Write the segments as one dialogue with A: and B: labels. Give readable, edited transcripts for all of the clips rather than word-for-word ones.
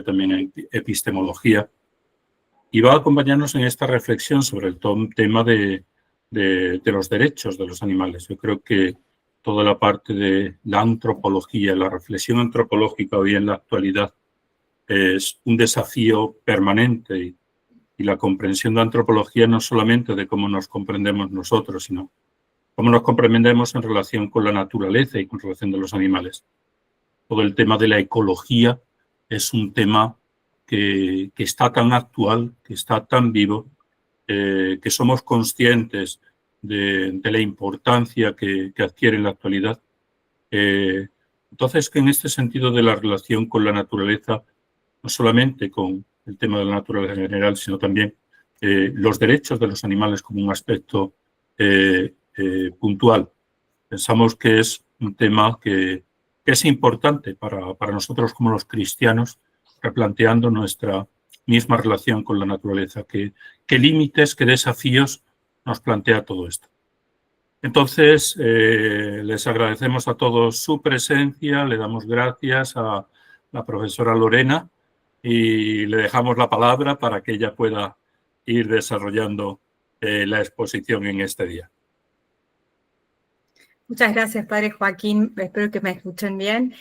A: también en epistemología, y va a acompañarnos en esta reflexión sobre el tema de los derechos de los animales. Yo creo que toda la parte de la antropología, la reflexión antropológica hoy en la actualidad es un desafío permanente y la comprensión de antropología no solamente de cómo nos comprendemos nosotros, sino cómo nos comprendemos en relación con la naturaleza y con relación de los animales. Todo el tema de la ecología es un tema que está tan actual, que está tan vivo, que somos conscientes de la importancia que adquiere en la actualidad. Entonces, que en este sentido de la relación con la naturaleza, no solamente con el tema de la naturaleza en general, sino también los derechos de los animales como un aspecto puntual. Pensamos que es un tema que es importante para nosotros como los cristianos, replanteando nuestra misma relación con la naturaleza. ¿Qué límites, qué desafíos nos plantea todo esto? Entonces, les agradecemos a todos su presencia, le damos gracias a la profesora Lorena y le dejamos la palabra para que ella pueda ir desarrollando la exposición en este día.
B: Muchas gracias, padre Joaquín. Espero que me escuchen bien.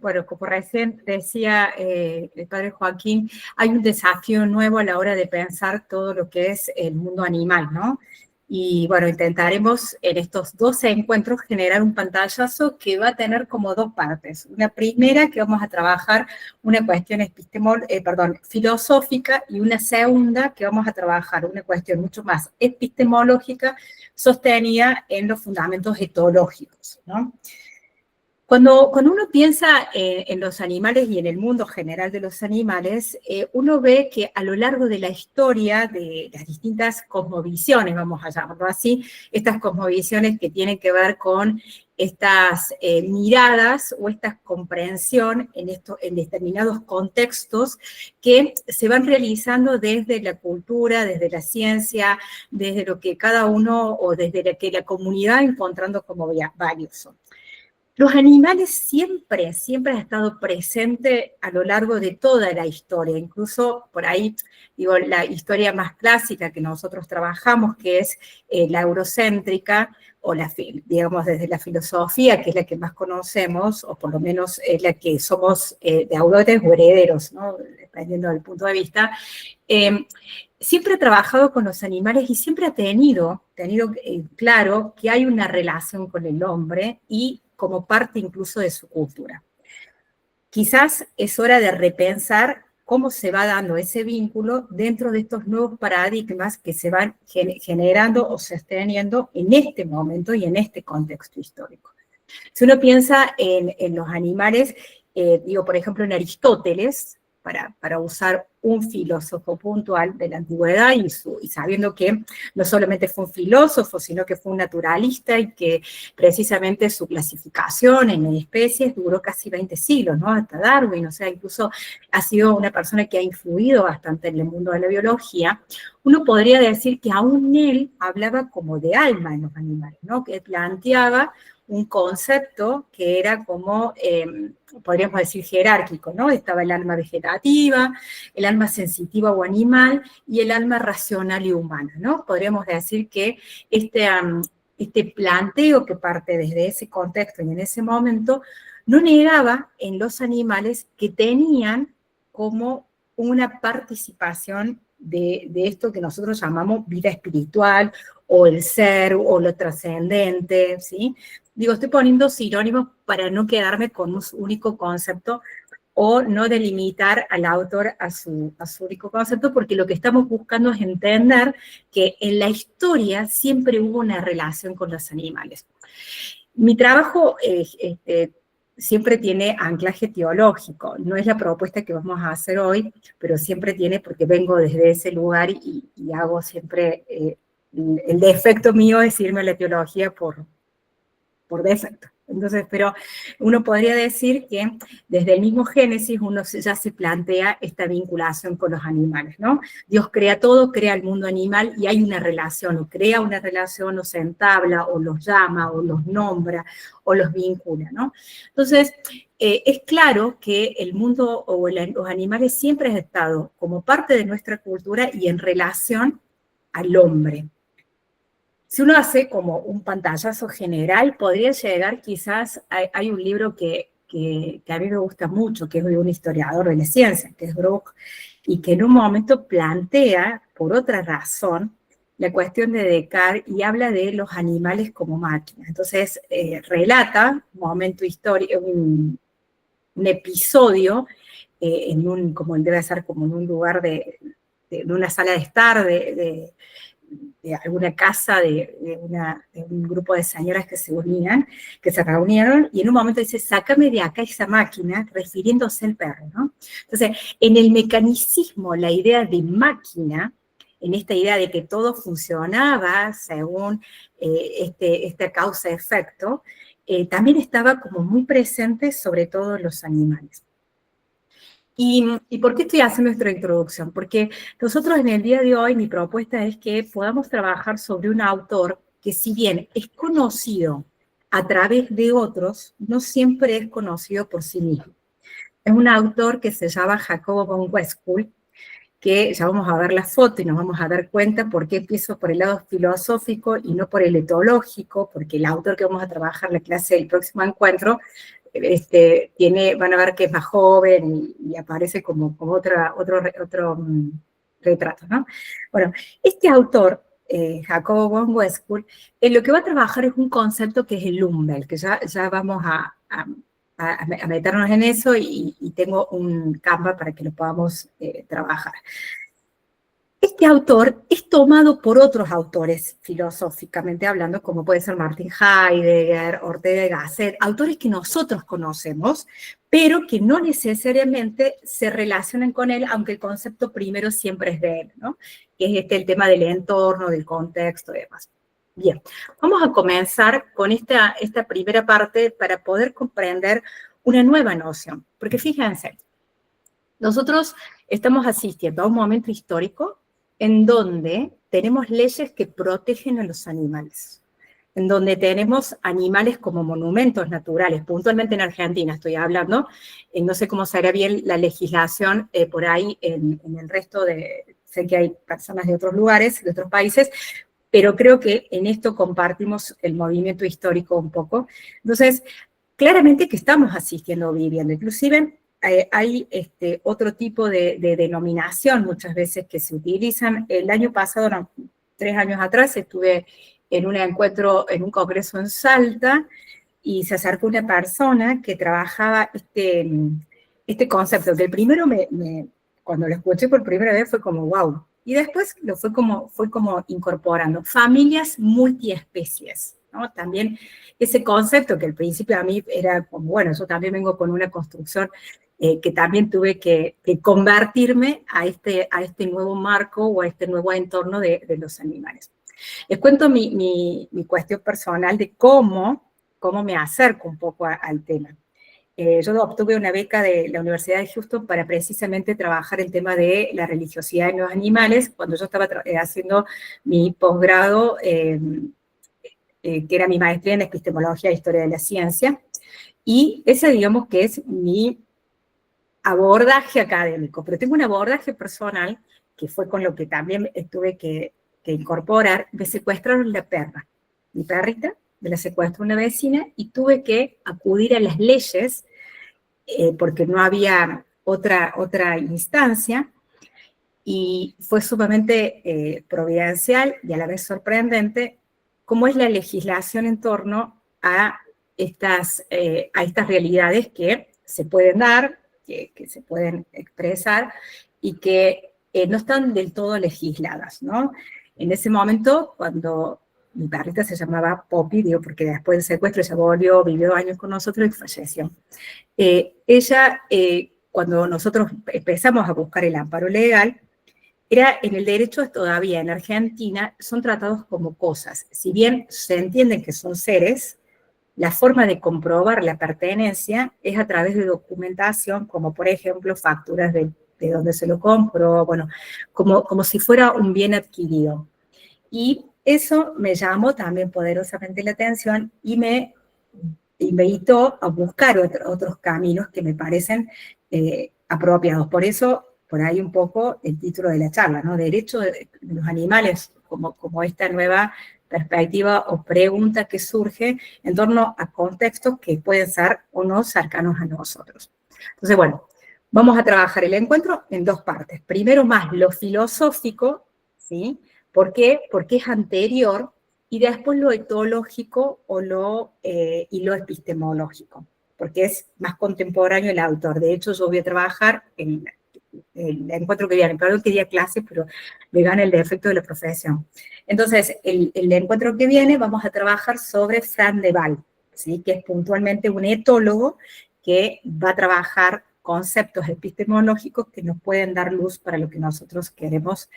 B: Bueno, como recién decía el padre Joaquín, hay un desafío nuevo a la hora de pensar todo lo que es el mundo animal, ¿no? Y bueno, intentaremos en estos 12 encuentros generar un pantallazo que va a tener como dos partes. Una primera que vamos a trabajar una cuestión filosófica y una segunda que vamos a trabajar una cuestión mucho más epistemológica sostenida en los fundamentos etológicos, ¿no? Cuando uno piensa en los animales y en el mundo general de los animales, uno ve que a lo largo de la historia de las distintas cosmovisiones, vamos a llamarlo así, estas cosmovisiones que tienen que ver con estas miradas o esta comprensión en determinados contextos que se van realizando desde la cultura, desde la ciencia, desde lo que cada uno o desde lo que la comunidad va encontrando como valioso. Los animales siempre han estado presentes a lo largo de toda la historia, incluso por ahí, digo, la historia más clásica que nosotros trabajamos, que es la eurocéntrica, o digamos desde la filosofía, que es la que más conocemos, o por lo menos es la que somos deudores o herederos, ¿no? Dependiendo del punto de vista, siempre ha trabajado con los animales y siempre ha tenido claro que hay una relación con el hombre y como parte incluso de su cultura. Quizás es hora de repensar cómo se va dando ese vínculo dentro de estos nuevos paradigmas que se van generando o sosteniendo en este momento y en este contexto histórico. Si uno piensa en los animales, por ejemplo, en Aristóteles, para usar un filósofo puntual de la antigüedad y sabiendo que no solamente fue un filósofo, sino que fue un naturalista y que precisamente su clasificación en especies duró casi 20 siglos, ¿no? Hasta Darwin, o sea, incluso ha sido una persona que ha influido bastante en el mundo de la biología. Uno podría decir que aún él hablaba como de alma en los animales, ¿no? Que planteaba un concepto que era como, podríamos decir, jerárquico, ¿no? Estaba el alma vegetativa, el alma sensitiva o animal y el alma racional y humana, ¿no? Podríamos decir que este planteo que parte desde ese contexto y en ese momento no negaba en los animales que tenían como una participación de esto que nosotros llamamos vida espiritual, o el ser, o lo trascendente, ¿sí? Digo, estoy poniendo sinónimos para no quedarme con un único concepto o no delimitar al autor a su único concepto, porque lo que estamos buscando es entender que en la historia siempre hubo una relación con los animales. Mi trabajo siempre tiene anclaje teológico, no es la propuesta que vamos a hacer hoy, pero siempre tiene, porque vengo desde ese lugar y hago siempre, el defecto mío es irme a la teología por defecto. Entonces, pero uno podría decir que desde el mismo Génesis uno ya se plantea esta vinculación con los animales, ¿no? Dios crea todo, crea el mundo animal y hay una relación, o crea una relación, o se entabla, o los llama, o los nombra, o los vincula, ¿no? Entonces, es claro que el mundo o los animales siempre han estado como parte de nuestra cultura y en relación al hombre. Si uno hace como un pantallazo general, podría llegar quizás, hay un libro que a mí me gusta mucho, que es de un historiador de la ciencia, que es Brock, y que en un momento plantea, por otra razón, la cuestión de Descartes y habla de los animales como máquinas. Entonces, relata un momento histórico, un episodio, como debe ser como en un lugar de una sala de estar, de alguna casa de un grupo de señoras que se reunieron, y en un momento dice, sácame de acá esa máquina, refiriéndose al perro, ¿no? Entonces, en el mecanicismo, la idea de máquina, en esta idea de que todo funcionaba según esta causa-efecto, también estaba como muy presente, sobre todo en los animales. ¿Y por qué estoy haciendo esta introducción? Porque nosotros en el día de hoy, mi propuesta es que podamos trabajar sobre un autor que, si bien es conocido a través de otros, no siempre es conocido por sí mismo. Es un autor que se llama Jacobo von Westphal, que ya vamos a ver la foto y nos vamos a dar cuenta por qué empiezo por el lado filosófico y no por el etológico, porque el autor que vamos a trabajar la clase del próximo encuentro van a ver que es más joven y aparece como otro retrato, ¿no? Bueno, este autor, Jacobo von Westphal, lo que va a trabajar es un concepto que es el Umbel, que ya vamos a meternos en eso y tengo un Canva para que lo podamos trabajar. Este autor es tomado por otros autores, filosóficamente hablando, como puede ser Martin Heidegger, Ortega y Gasset, autores que nosotros conocemos, pero que no necesariamente se relacionan con él, aunque el concepto primero siempre es de él, ¿no? Que es el tema del entorno, del contexto y demás. Bien, vamos a comenzar con esta primera parte para poder comprender una nueva noción, porque fíjense, nosotros estamos asistiendo a un momento histórico en donde tenemos leyes que protegen a los animales, en donde tenemos animales como monumentos naturales, puntualmente en Argentina estoy hablando, no sé cómo será bien la legislación por ahí en el resto sé que hay personas de otros lugares, de otros países, pero creo que en esto compartimos el movimiento histórico un poco. Entonces, claramente que estamos asistiendo o viviendo, inclusive hay otro tipo de denominación muchas veces que se utilizan. El año pasado, no, 3 años atrás, estuve en un encuentro, en un congreso en Salta, y se acercó una persona que trabajaba este concepto, que el primero cuando lo escuché por primera vez fue como wow, y después lo fue como incorporando familias multiespecies, ¿no? También ese concepto que al principio a mí era como, bueno, yo también vengo con una construcción que también tuve que convertirme a este nuevo marco o a este nuevo entorno de los animales. Les cuento mi cuestión personal de cómo me acerco un poco al tema. Yo obtuve una beca de la Universidad de Houston para precisamente trabajar el tema de la religiosidad en los animales, cuando yo estaba haciendo mi posgrado, que era mi maestría en epistemología e historia de la ciencia, y ese digamos que es mi abordaje académico, pero tengo un abordaje personal que fue con lo que también tuve que incorporar. Me secuestraron la perra, mi perrita, me la secuestró una vecina y tuve que acudir a las leyes porque no había otra instancia, y fue sumamente providencial y a la vez sorprendente cómo es la legislación en torno a estas realidades que se pueden dar, que se pueden expresar y que no están del todo legisladas, ¿no? En ese momento, cuando mi perrita se llamaba Poppy, digo, porque después del secuestro ella volvió, vivió años con nosotros y falleció. Ella, cuando nosotros empezamos a buscar el amparo legal, era en el derecho todavía en Argentina, son tratados como cosas. Si bien se entienden que son seres, la forma de comprobar la pertenencia es a través de documentación, como por ejemplo facturas de dónde se lo compro, bueno, como si fuera un bien adquirido. Y eso me llamó también poderosamente la atención y me invitó a buscar otros caminos que me parecen apropiados. Por eso, por ahí un poco el título de la charla, ¿no? Derecho de los animales, como esta nueva perspectiva o pregunta que surge en torno a contextos que pueden ser o no cercanos a nosotros. Entonces, bueno, vamos a trabajar el encuentro en dos partes. Primero más lo filosófico, ¿sí? ¿Por qué? Porque es anterior, y después lo etológico y lo epistemológico, porque es más contemporáneo el autor. De hecho, yo voy a trabajar en el encuentro que viene, claro que día clase, pero me gana el defecto de la profesión. Entonces, el encuentro que viene vamos a trabajar sobre Fran de Waal, ¿sí? Que es puntualmente un etólogo que va a trabajar conceptos epistemológicos que nos pueden dar luz para lo que nosotros queremos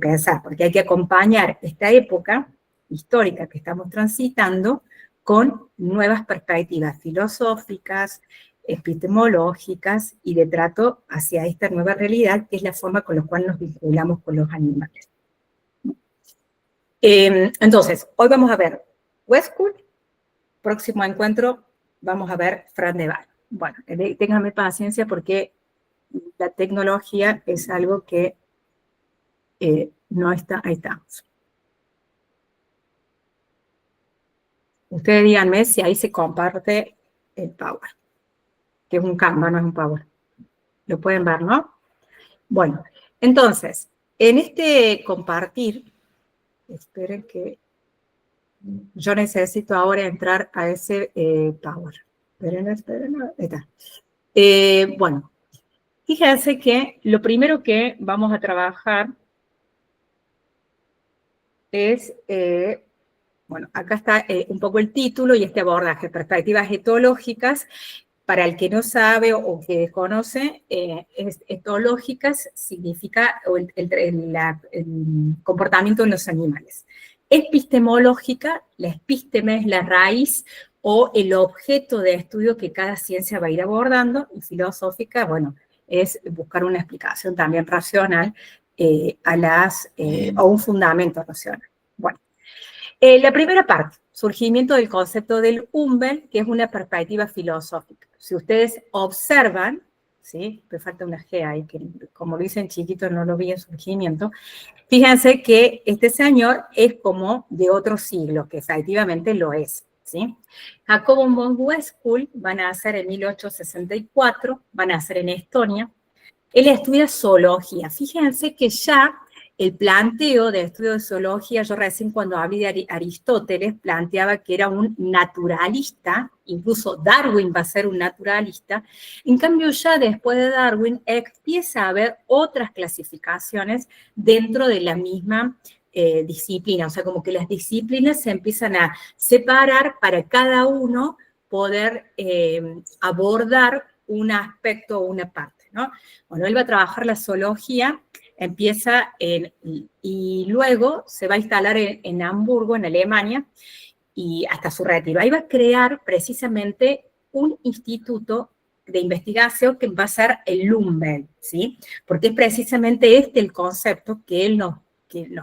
B: pensar, porque hay que acompañar esta época histórica que estamos transitando con nuevas perspectivas filosóficas, epistemológicas y de trato hacia esta nueva realidad, que es la forma con la cual nos vinculamos con los animales. Entonces, hoy vamos a ver Westwood, próximo encuentro vamos a ver Fran de Waal. Bueno, ténganme paciencia porque la tecnología es algo que no está, ahí estamos. Ustedes díganme si ahí se comparte el Power, que es un Canva, no es un Power. Lo pueden ver, ¿no? Bueno, entonces, en este compartir, esperen que yo necesito ahora entrar a ese Power. Esperen, ahí está. Bueno, fíjense que lo primero que vamos a trabajar es, bueno, acá está un poco el título y este abordaje, perspectivas etológicas. Para el que no sabe o que desconoce, etológicas significa el comportamiento en los animales. Epistemológica, la episteme es la raíz o el objeto de estudio que cada ciencia va a ir abordando, y filosófica, bueno, es buscar una explicación también racional o un fundamento racional. Bueno, la primera parte, surgimiento del concepto del Umwelt, que es una perspectiva filosófica. Si ustedes observan, ¿sí? Me falta una G ahí, que como lo dicen chiquito no lo vi en surgimiento, fíjense que este señor es como de otro siglo, que efectivamente lo es, ¿sí? Jacobo von Westphal van a nacer en 1864, van a nacer en Estonia. Él estudia zoología. Fíjense que ya el planteo de estudio de zoología, yo recién cuando hablé de Aristóteles, planteaba que era un naturalista, incluso Darwin va a ser un naturalista. En cambio, ya después de Darwin empieza a haber otras clasificaciones dentro de la misma disciplina, o sea, como que las disciplinas se empiezan a separar para cada uno poder abordar un aspecto o una parte, ¿no? Bueno, él va a trabajar la zoología, empieza y luego se va a instalar en Hamburgo, en Alemania, y hasta su retiro. Ahí va a crear precisamente un instituto de investigación que va a ser el Umwelt, ¿sí? Porque es precisamente este el concepto que él nos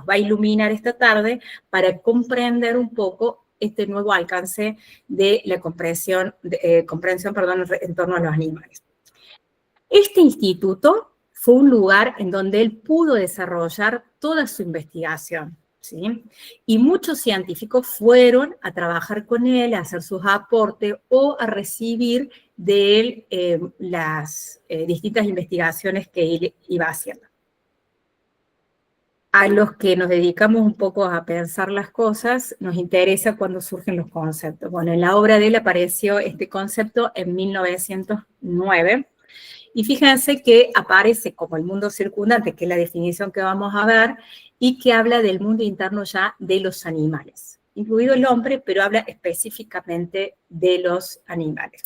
B: va a iluminar esta tarde para comprender un poco este nuevo alcance de la comprensión en torno a los animales. Este instituto fue un lugar en donde él pudo desarrollar toda su investigación, ¿sí? Y muchos científicos fueron a trabajar con él, a hacer sus aportes o a recibir de él las distintas investigaciones que él iba haciendo. A los que nos dedicamos un poco a pensar las cosas, nos interesa cuando surgen los conceptos. Bueno, en la obra de él apareció este concepto en 1909, y fíjense que aparece como el mundo circundante, que es la definición que vamos a ver, y que habla del mundo interno ya de los animales, incluido el hombre, pero habla específicamente de los animales.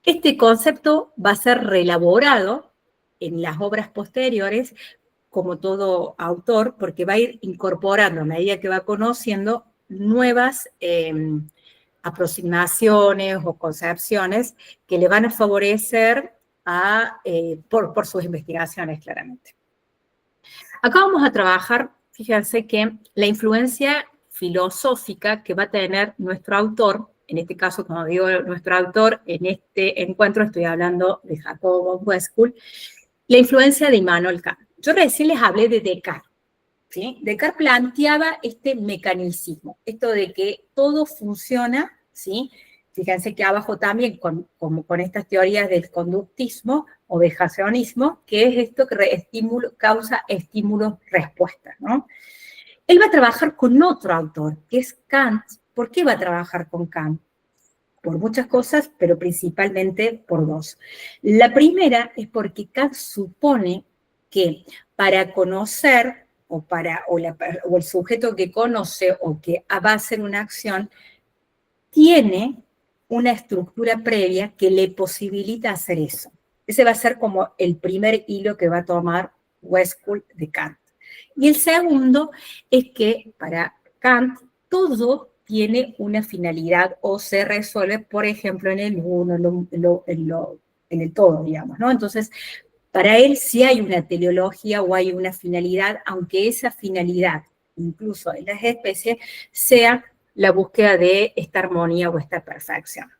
B: Este concepto va a ser reelaborado en las obras posteriores, como todo autor, porque va a ir incorporando a medida que va conociendo nuevas aproximaciones o concepciones que le van a favorecer por sus investigaciones, claramente. Acá vamos a trabajar, fíjense que la influencia filosófica que va a tener nuestro autor, en este caso, como digo, nuestro autor, en este encuentro estoy hablando de Jacob von Westphal, la influencia de Immanuel Kant. Yo recién les hablé de Descartes, ¿sí? Descartes planteaba este mecanicismo, esto de que todo funciona, ¿sí? Fíjense que abajo también, como con estas teorías del conductismo o vejacionismo, que es esto que causa estímulos-respuestas, ¿no? Él va a trabajar con otro autor, que es Kant. ¿Por qué va a trabajar con Kant? Por muchas cosas, pero principalmente por dos. La primera es porque Kant supone que para conocer, o el sujeto que conoce o que va a hacer una acción, tiene una estructura previa que le posibilita hacer eso. Ese va a ser como el primer hilo que va a tomar Westphal de Kant. Y el segundo es que para Kant todo tiene una finalidad o se resuelve, por ejemplo, en el uno, en el todo, digamos, ¿no? Entonces, para él sí hay una teleología o hay una finalidad, aunque esa finalidad, incluso en las especies, sea la búsqueda de esta armonía o esta perfección.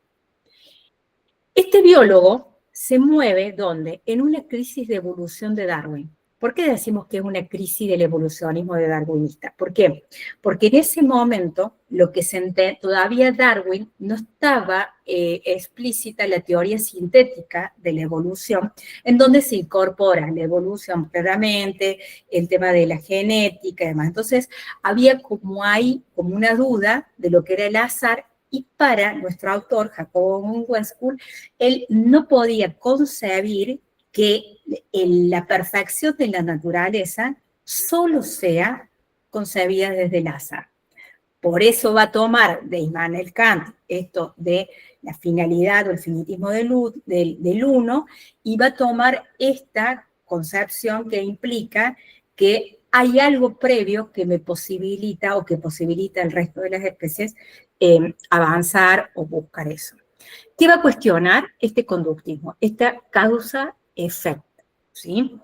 B: Este biólogo se mueve, ¿dónde? En una crisis de evolución de Darwin. ¿Por qué decimos que es una crisis del evolucionismo de darwinista? ¿Por qué? Porque en ese momento, todavía Darwin no estaba explícita la teoría sintética de la evolución, en donde se incorpora la evolución claramente, el tema de la genética y demás. Entonces, había como una duda de lo que era el azar, y para nuestro autor, Jacob von Westphal, él no podía concebir que la perfección de la naturaleza solo sea concebida desde el azar. Por eso va a tomar de Immanuel Kant esto de la finalidad o el finitismo del uno, y va a tomar esta concepción que implica que hay algo previo que me posibilita o que posibilita al resto de las especies avanzar o buscar eso. ¿Qué va a cuestionar este conductismo? Esta causa-efecto, ¿sí?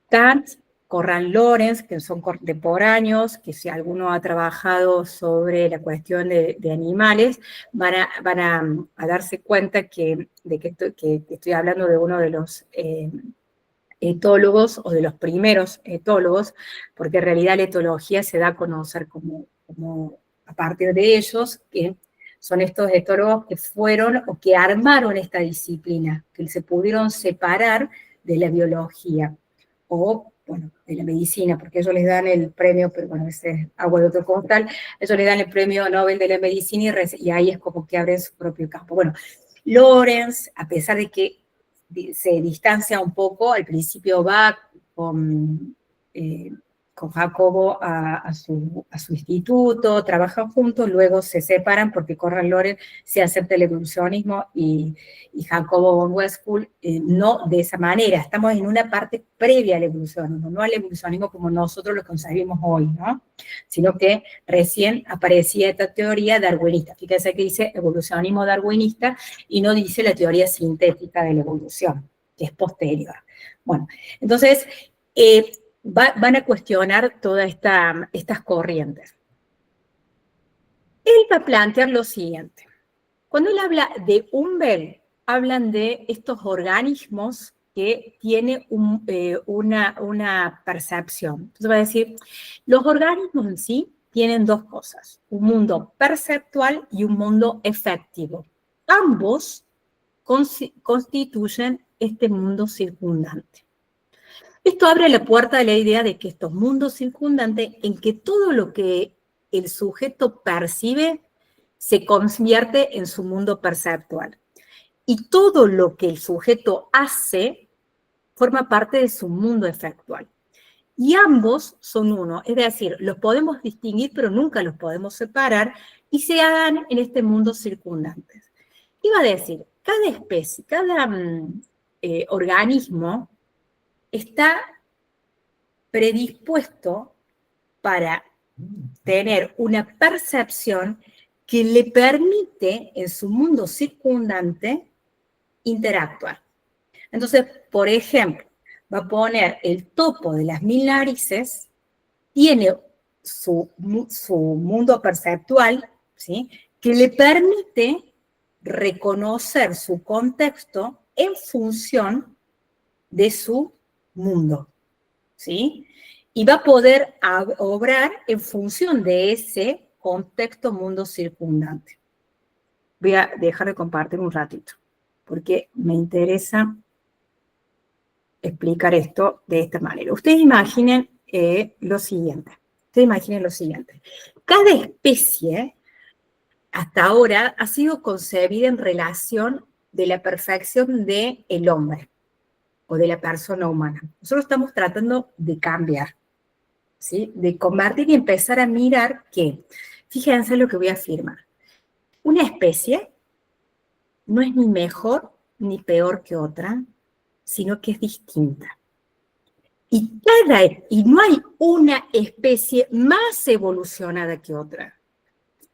B: Kant, Conrad Lorenz, que son contemporáneos, que si alguno ha trabajado sobre la cuestión de animales, van a darse cuenta que estoy hablando de uno de los etólogos o de los primeros etólogos, porque en realidad la etología se da a conocer como a partir de ellos, que son estos etólogos que fueron o que armaron esta disciplina, que se pudieron separar de la biología o, bueno, de la medicina, porque ellos les dan el premio, pero bueno, ese es agua de otro costal, ellos les dan el premio Nobel de la medicina y ahí es como que abren su propio campo. Bueno, Lorenz, a pesar de que se distancia un poco, al principio va con Jacobo a su instituto, trabajan juntos, luego se separan porque Conrad Lorenz se acepta el evolucionismo y Jacobo von Westphal no de esa manera. Estamos en una parte previa al evolucionismo, no al evolucionismo como nosotros lo concebimos hoy, ¿no? Sino que recién aparecía esta teoría darwinista. Fíjense que dice evolucionismo darwinista y no dice la teoría sintética de la evolución, que es posterior. Bueno, entonces van a cuestionar todas estas corrientes. Él va a plantear lo siguiente. Cuando él habla de Umbel, hablan de estos organismos que tienen una percepción. Entonces va a decir, los organismos en sí tienen dos cosas, un mundo perceptual y un mundo efectivo. Ambos constituyen este mundo circundante. Esto abre la puerta a la idea de que estos mundos circundantes, en que todo lo que el sujeto percibe se convierte en su mundo perceptual. Y todo lo que el sujeto hace forma parte de su mundo efectual. Y ambos son uno, es decir, los podemos distinguir, pero nunca los podemos separar, y se dan en este mundo circundante. Iba a decir, cada especie, cada organismo está predispuesto para tener una percepción que le permite en su mundo circundante interactuar. Entonces, por ejemplo, va a poner el topo de las 1000 narices, tiene su mundo perceptual, ¿sí?, que le permite reconocer su contexto en función de su mundo, ¿sí? Y va a poder obrar en función de ese contexto mundo circundante. Voy a dejar de compartir un ratito, porque me interesa explicar esto de esta manera. Ustedes imaginen lo siguiente. Cada especie, hasta ahora, ha sido concebida en relación de la perfección del hombre o de la persona humana. Nosotros estamos tratando de cambiar, ¿sí?, de convertir y empezar a mirar que, fíjense lo que voy a afirmar, una especie no es ni mejor ni peor que otra, sino que es distinta. Y no hay una especie más evolucionada que otra.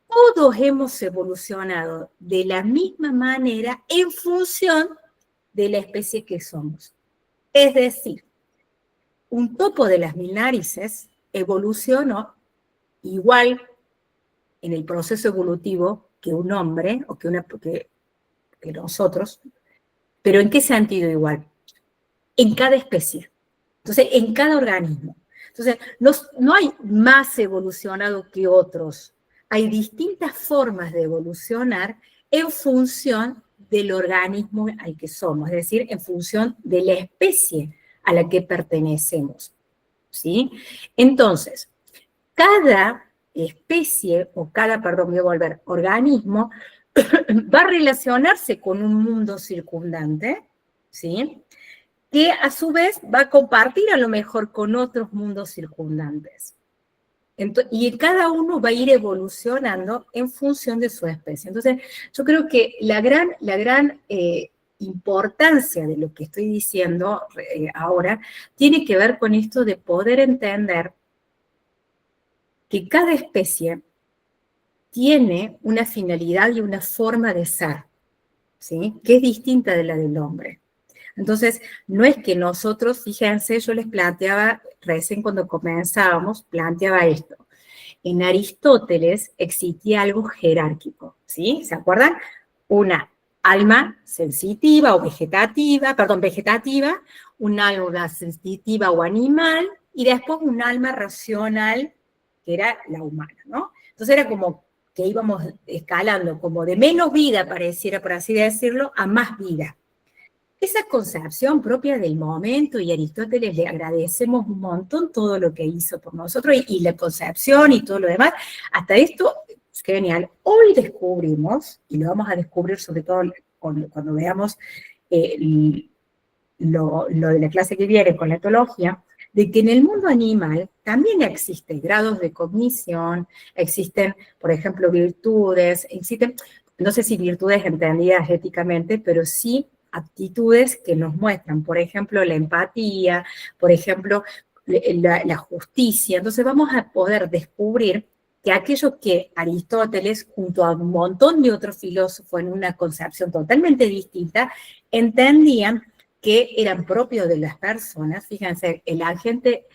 B: Todos hemos evolucionado de la misma manera en función de la especie que somos. Es decir, un topo de las 1000 narices evolucionó igual en el proceso evolutivo que un hombre o que nosotros, pero ¿en qué sentido igual? En cada especie. Entonces, en cada organismo. Entonces, no hay más evolucionado que otros. Hay distintas formas de evolucionar en función del organismo al que somos, es decir, en función de la especie a la que pertenecemos, ¿sí? Entonces, cada especie, voy a volver, organismo, va a relacionarse con un mundo circundante, ¿sí?, que a su vez va a compartir a lo mejor con otros mundos circundantes. Y cada uno va a ir evolucionando en función de su especie. Entonces, yo creo que la gran importancia de lo que estoy diciendo ahora tiene que ver con esto de poder entender que cada especie tiene una finalidad y una forma de ser, ¿sí?, que es distinta de la del hombre. Entonces, no es que nosotros, fíjense, yo les planteaba, recién cuando comenzábamos, planteaba esto. En Aristóteles existía algo jerárquico, ¿sí? ¿Se acuerdan? Una alma sensitiva o vegetativa, un alma sensitiva o animal, y después un alma racional, que era la humana, ¿no? Entonces era como que íbamos escalando, como de menos vida, pareciera, por así decirlo, a más vida. Esa concepción propia del momento, y a Aristóteles le agradecemos un montón todo lo que hizo por nosotros, y la concepción y todo lo demás, hasta esto es genial. Hoy descubrimos, y lo vamos a descubrir sobre todo cuando veamos lo de la clase que viene con la etología, de que en el mundo animal también existen grados de cognición, existen, por ejemplo, virtudes, no sé si virtudes entendidas éticamente, pero sí aptitudes que nos muestran, por ejemplo, la empatía, por ejemplo, la justicia. Entonces vamos a poder descubrir que aquello que Aristóteles, junto a un montón de otros filósofos en una concepción totalmente distinta, entendían que eran propios de las personas. Fíjense, el agente,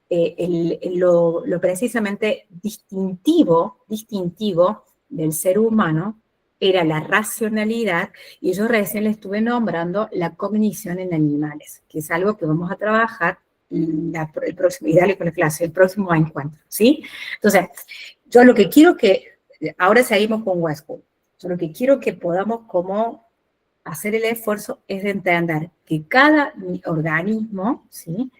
B: lo precisamente distintivo del ser humano era la racionalidad, y yo recién le estuve nombrando la cognición en animales, que es algo que vamos a trabajar el próximo, y dale con la clase, el próximo encuentro, ¿sí? Entonces, yo lo que quiero ahora seguimos con Westwood, yo lo que quiero que podamos como hacer el esfuerzo es de entender que cada organismo, ¿sí?,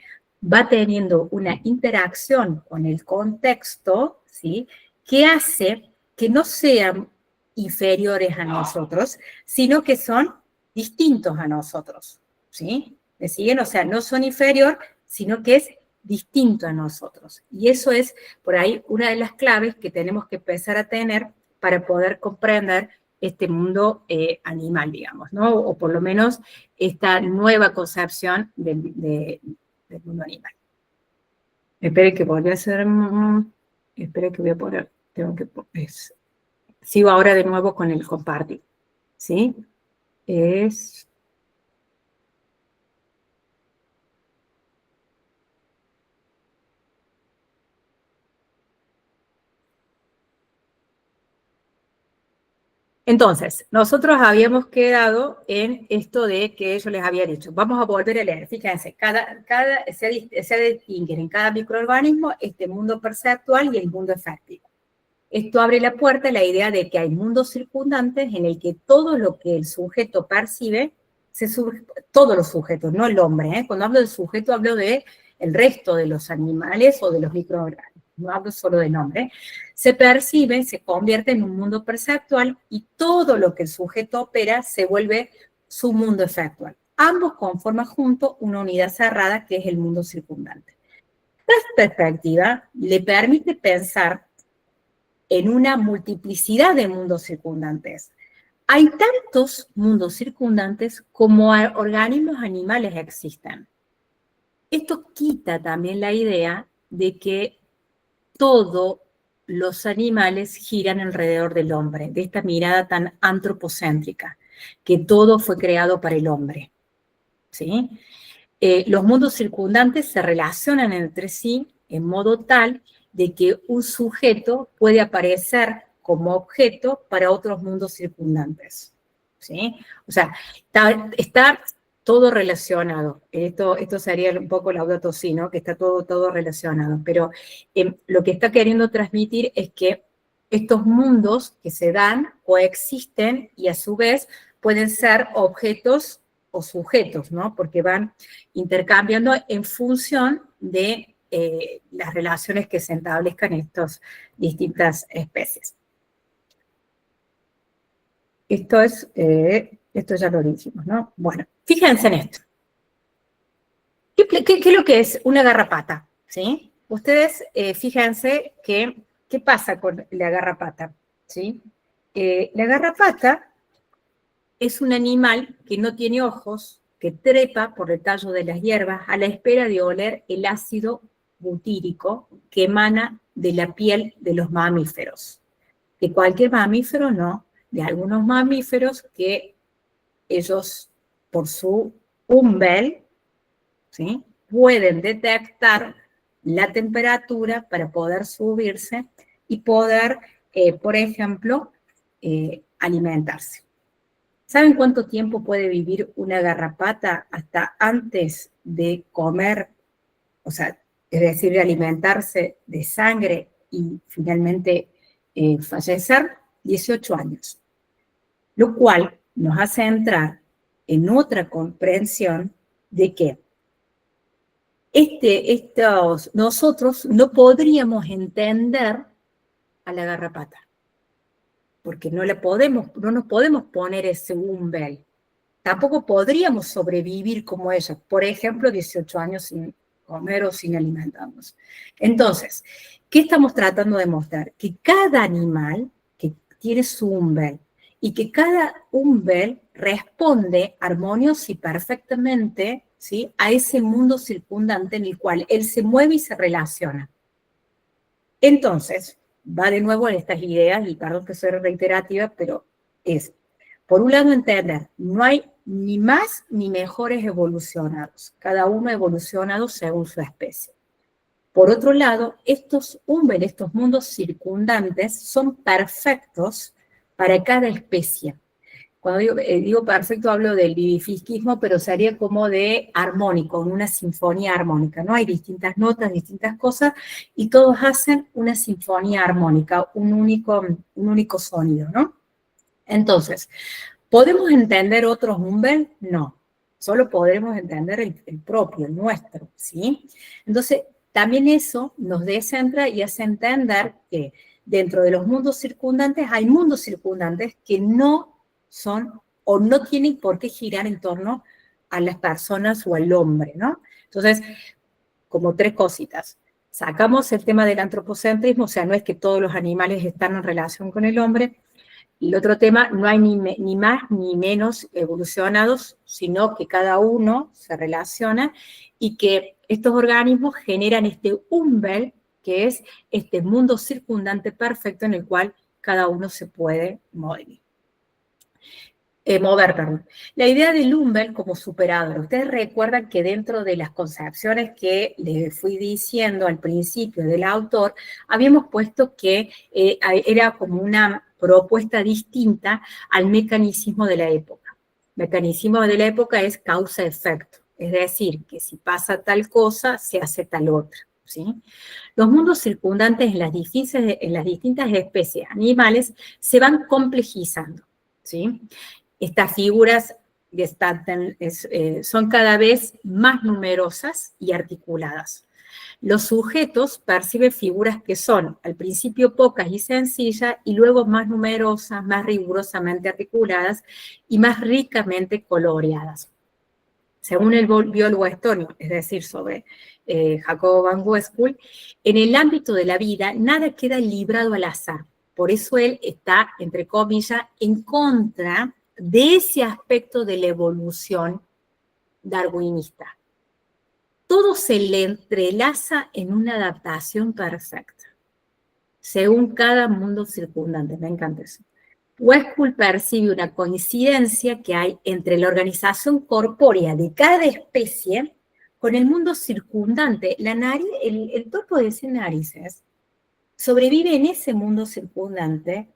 B: va teniendo una interacción con el contexto, ¿sí?, que hace que no sean inferiores a nosotros, sino que son distintos a nosotros, ¿sí? ¿Me siguen? O sea, no son inferior, sino que es distinto a nosotros. Y eso es, por ahí, una de las claves que tenemos que empezar a tener para poder comprender este mundo animal, digamos, ¿no? O por lo menos esta nueva concepción del mundo animal. Esperen que volví a hacer... Esperen que voy a poner... Tengo que... Sigo ahora de nuevo con el compartir, ¿sí? Entonces, nosotros habíamos quedado en esto de que yo les había dicho. Vamos a volver a leer. Fíjense, se distinguen en cada microorganismo este mundo perceptual y el mundo efectivo. Esto abre la puerta a la idea de que hay mundos circundantes en el que todo lo que el sujeto percibe, todos los sujetos, no el hombre. Cuando hablo del sujeto hablo de el resto de los animales o de los microorganismos. No hablo solo del hombre. Se percibe, se convierte en un mundo perceptual y todo lo que el sujeto opera se vuelve su mundo efectual. Ambos conforman juntos una unidad cerrada que es el mundo circundante. Esta perspectiva le permite pensar en una multiplicidad de mundos circundantes. Hay tantos mundos circundantes como organismos animales existen. Esto quita también la idea de que todos los animales giran alrededor del hombre, de esta mirada tan antropocéntrica, que todo fue creado para el hombre, ¿sí? Los mundos circundantes se relacionan entre sí en modo tal de que un sujeto puede aparecer como objeto para otros mundos circundantes, ¿sí? O sea, está todo relacionado. Esto sería un poco Laudato Si, ¿no? Que está todo relacionado. Pero lo que está queriendo transmitir es que estos mundos que se dan coexisten y a su vez pueden ser objetos o sujetos, ¿no? Porque van intercambiando en función de las relaciones que se establezcan en estas distintas especies. Esto ya lo dijimos, ¿no? Bueno, fíjense en esto. ¿Qué es lo que es una garrapata? ¿Sí? Ustedes fíjense qué pasa con la garrapata, ¿sí? La garrapata es un animal que no tiene ojos, que trepa por el tallo de las hierbas a la espera de oler el ácido butírico que emana de la piel de los mamíferos. De cualquier mamífero no, de algunos mamíferos que ellos, por su umbel, ¿sí?, pueden detectar la temperatura para poder subirse y poder, por ejemplo, alimentarse. ¿Saben cuánto tiempo puede vivir una garrapata hasta antes de comer, o sea, es decir, de alimentarse de sangre y finalmente fallecer? 18 años. Lo cual nos hace entrar en otra comprensión de que nosotros no podríamos entender a la garrapata, porque no nos podemos poner ese umbel. Tampoco podríamos sobrevivir como ella, por ejemplo, 18 años sin comer o sin alimentarnos. Entonces, ¿qué estamos tratando de mostrar? Que cada animal que tiene su umbel y que cada umbel responde armoniosa y perfectamente, ¿sí?, a ese mundo circundante en el cual él se mueve y se relaciona. Entonces, va de nuevo en estas ideas, y perdón que soy reiterativa, pero es, por un lado, entender, no hay ni más ni mejores evolucionados, cada uno evolucionado según su especie. Por otro lado, estos mundos circundantes son perfectos para cada especie. Cuando digo perfecto, hablo del vivificismo, pero sería como de armónico, una sinfonía armónica, ¿no? Hay distintas notas, distintas cosas, y todos hacen una sinfonía armónica, un único sonido, ¿no? Entonces, ¿podemos entender otros umbel? No, solo podremos entender el propio, el nuestro, ¿sí? Entonces, también eso nos descentra y hace entender que dentro de los mundos circundantes hay mundos circundantes que no son o no tienen por qué girar en torno a las personas o al hombre, ¿no? Entonces, como tres cositas. Sacamos el tema del antropocentrismo, o sea, no es que todos los animales están en relación con el hombre. Y el otro tema, no hay ni más ni menos evolucionados, sino que cada uno se relaciona y que estos organismos generan este umbel, que es este mundo circundante perfecto en el cual cada uno se puede mover. La idea de Lumbel como superador. Ustedes recuerdan que dentro de las concepciones que les fui diciendo al principio del autor, habíamos puesto que era como una propuesta distinta al mecanismo de la época. El mecanismo de la época es causa-efecto, es decir, que si pasa tal cosa, se hace tal otra, ¿sí? Los mundos circundantes en las distintas especies animales se van complejizando, ¿sí? Estas figuras son cada vez más numerosas y articuladas. Los sujetos perciben figuras que son al principio pocas y sencillas y luego más numerosas, más rigurosamente articuladas y más ricamente coloreadas. Según el biólogo estonio, es decir, sobre Jacobo van Westphal, en el ámbito de la vida nada queda librado al azar. Por eso él está, entre comillas, en contra de ese aspecto de la evolución darwinista. Todo se le entrelaza en una adaptación perfecta, según cada mundo circundante. Me encanta eso. Westphal percibe una coincidencia que hay entre la organización corpórea de cada especie con el mundo circundante. La nariz, el topo de 100 narices sobrevive en ese mundo circundante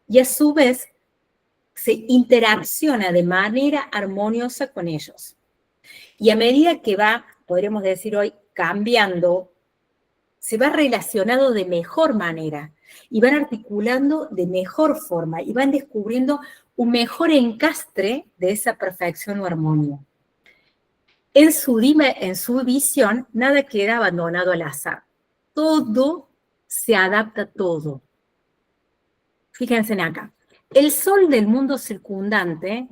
B: y a su vez se interacciona de manera armoniosa con ellos. Y a medida que va, podríamos decir hoy, cambiando, se va relacionando de mejor manera y van articulando de mejor forma y van descubriendo un mejor encastre de esa perfección o armonía. En su visión, nada queda abandonado al azar. Todo se adapta a todo. Fíjense en acá. El sol del mundo circundante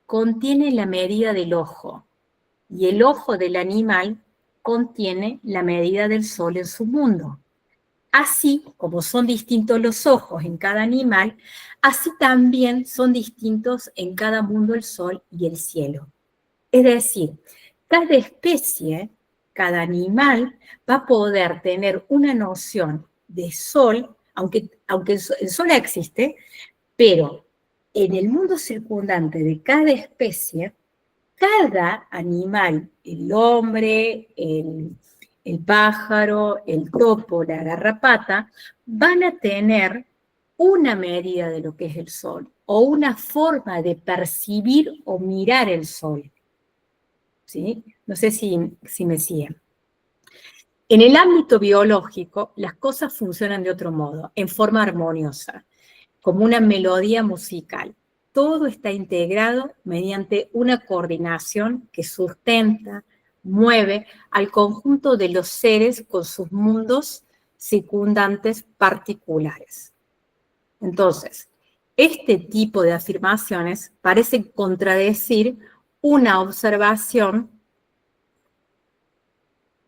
B: contiene la medida del ojo y el ojo del animal contiene la medida del sol en su mundo. Así como son distintos los ojos en cada animal, así también son distintos en cada mundo el sol y el cielo. Es decir, cada especie, cada animal va a poder tener una noción de sol, aunque el sol existe, pero en el mundo circundante de cada especie, cada animal, el hombre, el pájaro, el topo, la garrapata, van a tener una medida de lo que es el sol o una forma de percibir o mirar el sol. ¿Sí? No sé si me siguen. En el ámbito biológico, las cosas funcionan de otro modo, en forma armoniosa, como una melodía musical. Todo está integrado mediante una coordinación que sustenta, mueve al conjunto de los seres con sus mundos circundantes particulares. Entonces, este tipo de afirmaciones parecen contradecir una observación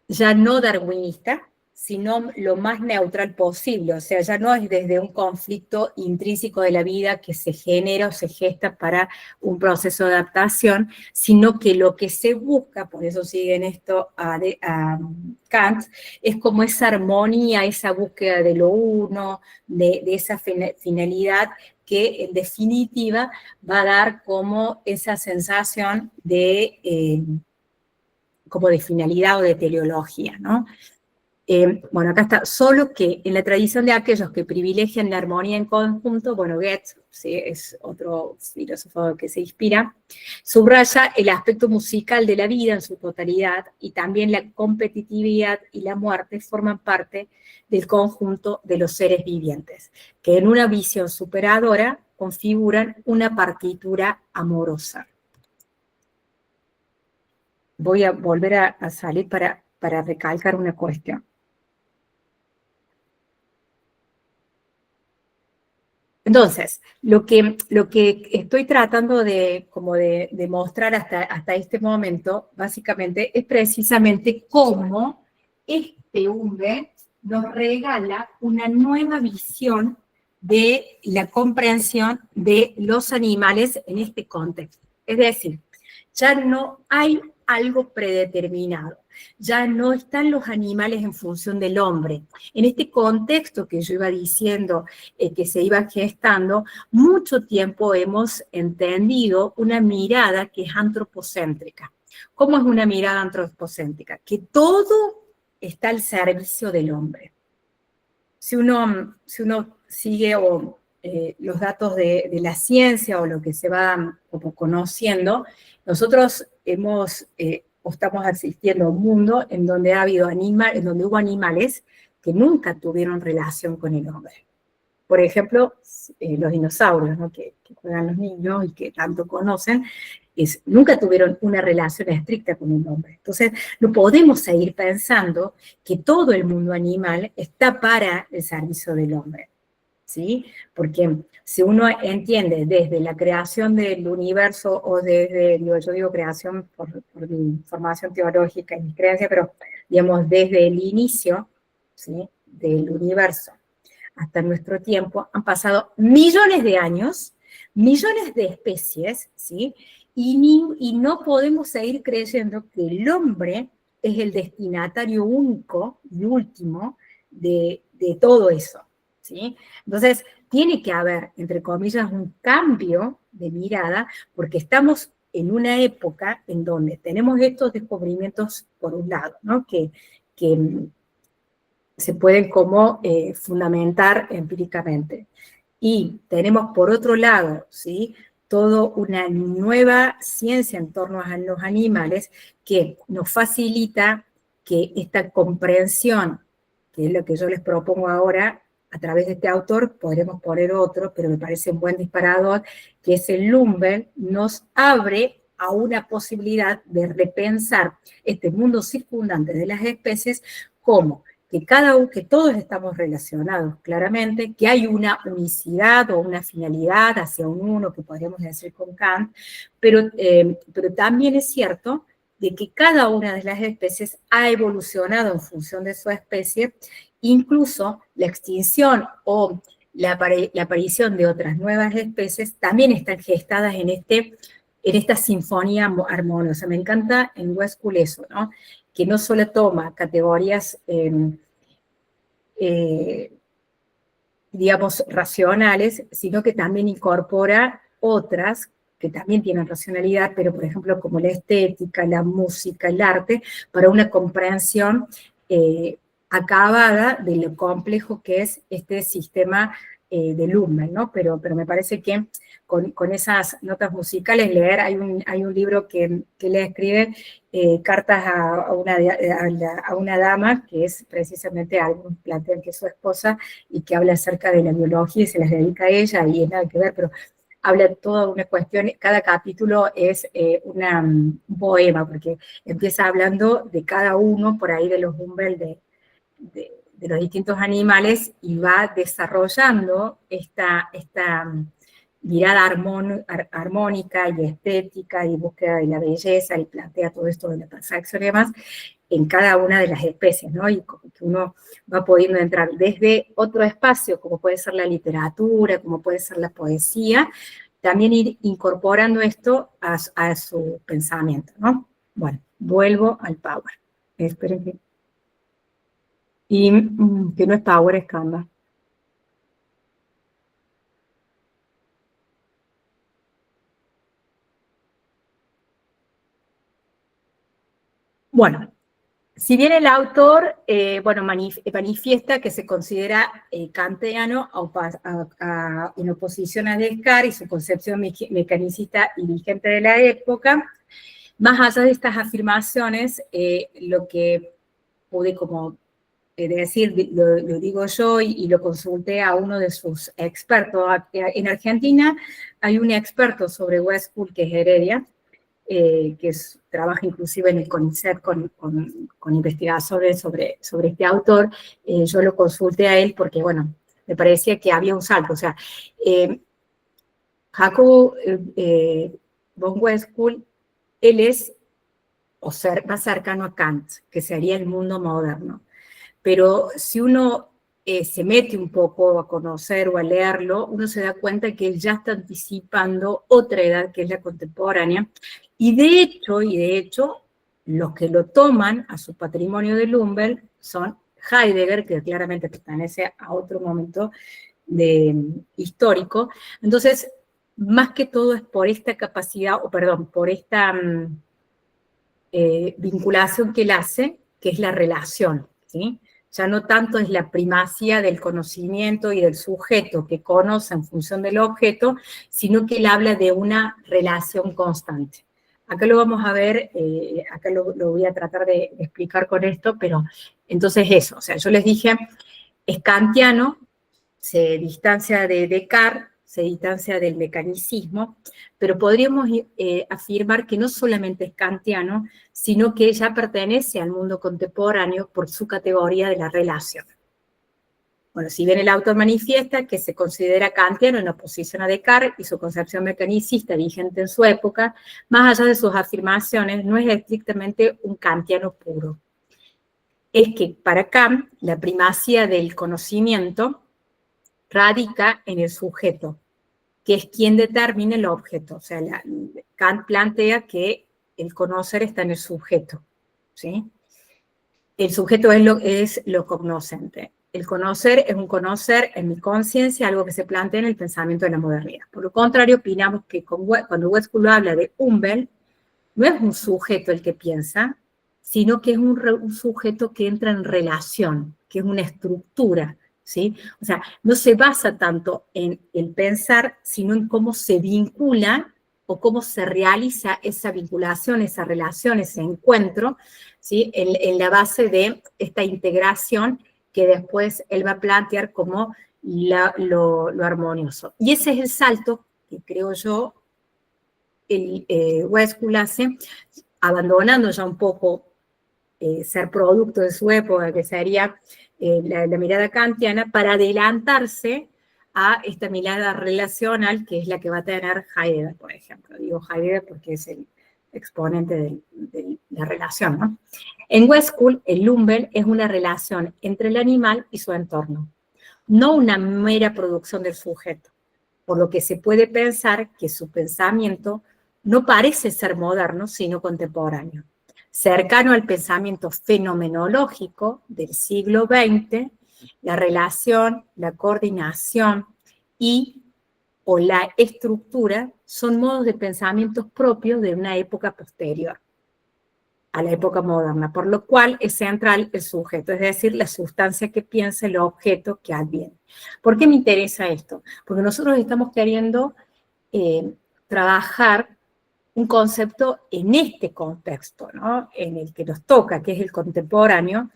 B: ya no darwinista, sino lo más neutral posible, o sea, ya no es desde un conflicto intrínseco de la vida que se genera o se gesta para un proceso de adaptación, sino que lo que se busca, por eso siguen esto a Kant, es como esa armonía, esa búsqueda de lo uno, de esa finalidad que en definitiva va a dar como esa sensación de como de finalidad o de teleología, ¿no? Bueno, acá está, solo que en la tradición de aquellos que privilegian la armonía en conjunto, bueno, Goethe, ¿sí? Es otro filósofo que se inspira, subraya el aspecto musical de la vida en su totalidad y también la competitividad y la muerte forman parte del conjunto de los seres vivientes, que en una visión superadora configuran una partitura amorosa. Voy a volver a salir para recalcar una cuestión. Entonces, lo que estoy tratando de mostrar hasta este momento, básicamente, es precisamente cómo este Umbel nos regala una nueva visión de la comprensión de los animales en este contexto. Es decir, ya no hay algo predeterminado. Ya no están los animales en función del hombre. En este contexto que yo iba diciendo, que se iba gestando, mucho tiempo hemos entendido una mirada que es antropocéntrica. ¿Cómo es una mirada antropocéntrica? Que todo está al servicio del hombre. Si uno sigue los datos de la ciencia o lo que se va como conociendo, nosotros estamos asistiendo a un mundo en donde hubo animales que nunca tuvieron relación con el hombre. Por ejemplo, los dinosaurios, ¿no? que juegan los niños y que tanto conocen, nunca tuvieron una relación estricta con el hombre. Entonces, no podemos seguir pensando que todo el mundo animal está para el servicio del hombre, ¿sí? Porque si uno entiende desde la creación del universo o desde, yo digo creación por mi formación teológica y mi creencia, pero digamos desde el inicio, ¿sí?, del universo hasta nuestro tiempo, han pasado millones de años, millones de especies, ¿sí? Y no podemos seguir creyendo que el hombre es el destinatario único y último de todo eso, ¿sí? Entonces, tiene que haber, entre comillas, un cambio de mirada, porque estamos en una época en donde tenemos estos descubrimientos, por un lado, ¿no?, que se pueden como fundamentar empíricamente. Y tenemos por otro lado, ¿sí?, toda una nueva ciencia en torno a los animales que nos facilita que esta comprensión, que es lo que yo les propongo ahora, a través de este autor, podremos poner otro, pero me parece un buen disparador, que es el Lumber, nos abre a una posibilidad de repensar este mundo circundante de las especies como que todos estamos relacionados claramente, que hay una unicidad o una finalidad hacia un uno, que podríamos decir con Kant, pero también es cierto de que cada una de las especies ha evolucionado en función de su especie, incluso la extinción o la aparición de otras nuevas especies también están gestadas en esta sinfonía armoniosa. Me encanta en Westphal eso, ¿no?, que no solo toma categorías, digamos, racionales, sino que también incorpora otras que también tienen racionalidad, pero por ejemplo como la estética, la música, el arte, para una comprensión acabada de lo complejo que es este sistema de Luhmann, ¿no? Pero me parece que con esas notas musicales, leer, hay un libro que le escribe cartas a una dama, que es precisamente algún plantean que es su esposa, y que habla acerca de la biología y se las dedica a ella, y es nada que ver, pero habla toda una cuestión, cada capítulo es un poema, porque empieza hablando de cada uno, por ahí de los umbrales de los distintos animales, y va desarrollando esta mirada armónica y estética y búsqueda de la belleza, y plantea todo esto de la perfección y demás, en cada una de las especies, ¿no? Y como que uno va pudiendo entrar desde otro espacio, como puede ser la literatura, como puede ser la poesía, también ir incorporando esto a su pensamiento, ¿no? Bueno, vuelvo al Power. Esperen que... Y que no es Power, es Canva. Bueno, si bien el autor manifiesta que se considera kantiano en oposición a Descartes y su concepción mecanicista y vigente de la época, más allá de estas afirmaciones, lo que pude como decir, lo digo yo y lo consulté a uno de sus expertos. En Argentina hay un experto sobre Westphal, que es Heredia, que trabaja inclusive en el CONICET con investigaciones sobre este autor. Yo lo consulté a él porque, bueno, me parecía que había un salto. O sea, Jacob von Westphal, él es más cercano a Kant, que sería el mundo moderno. Pero si uno se mete un poco a conocer o a leerlo, uno se da cuenta que él ya está anticipando otra edad, que es la contemporánea, y de hecho, los que lo toman a su patrimonio de Lumbel son Heidegger, que claramente pertenece a otro momento histórico. Entonces, más que todo es por esta capacidad, o perdón, por esta vinculación que él hace, que es la relación, ¿sí? Ya no tanto es la primacía del conocimiento y del sujeto que conoce en función del objeto, sino que él habla de una relación constante. Acá lo vamos a ver, acá lo voy a tratar de explicar con esto, pero entonces eso, o sea, yo les dije, es kantiano, se distancia de Descartes, se distancia del mecanicismo, pero podríamos afirmar que no solamente es kantiano, sino que ya pertenece al mundo contemporáneo por su categoría de la relación. Bueno, si bien el autor manifiesta que se considera kantiano en oposición a Descartes y su concepción mecanicista vigente en su época, más allá de sus afirmaciones, no es estrictamente un kantiano puro. Es que para Kant, la primacía del conocimiento radica en el sujeto, que es quien determina el objeto. O sea, Kant plantea que el conocer está en el sujeto, ¿sí? El sujeto es lo cognoscente. El conocer es un conocer en mi conciencia, algo que se plantea en el pensamiento de la modernidad. Por lo contrario, opinamos que cuando Westcott habla de Umbel, no es un sujeto el que piensa, sino que es un sujeto que entra en relación, que es una estructura, ¿sí? O sea, no se basa tanto en el pensar, sino en cómo se vincula o cómo se realiza esa vinculación, esa relación, ese encuentro, ¿sí? En la base de esta integración que después él va a plantear como lo armonioso. Y ese es el salto que creo yo Westcott hace, abandonando ya un poco ser producto de su época, que sería la mirada kantiana, para adelantarse a esta mirada relacional, que es la que va a tener Heidegger, por ejemplo. Digo Heidegger porque es el exponente de la relación, ¿no? En Westcott, el Lumbel es una relación entre el animal y su entorno, no una mera producción del sujeto, por lo que se puede pensar que su pensamiento no parece ser moderno, sino contemporáneo, cercano al pensamiento fenomenológico del siglo XX, la relación, la coordinación o la estructura son modos de pensamientos propios de una época posterior a la época moderna, por lo cual es central el sujeto, es decir, la sustancia que piensa, el objeto que adviene. ¿Por qué me interesa esto? Porque nosotros estamos queriendo trabajar un concepto en este contexto, ¿no? En el que nos toca, que es el contemporáneo,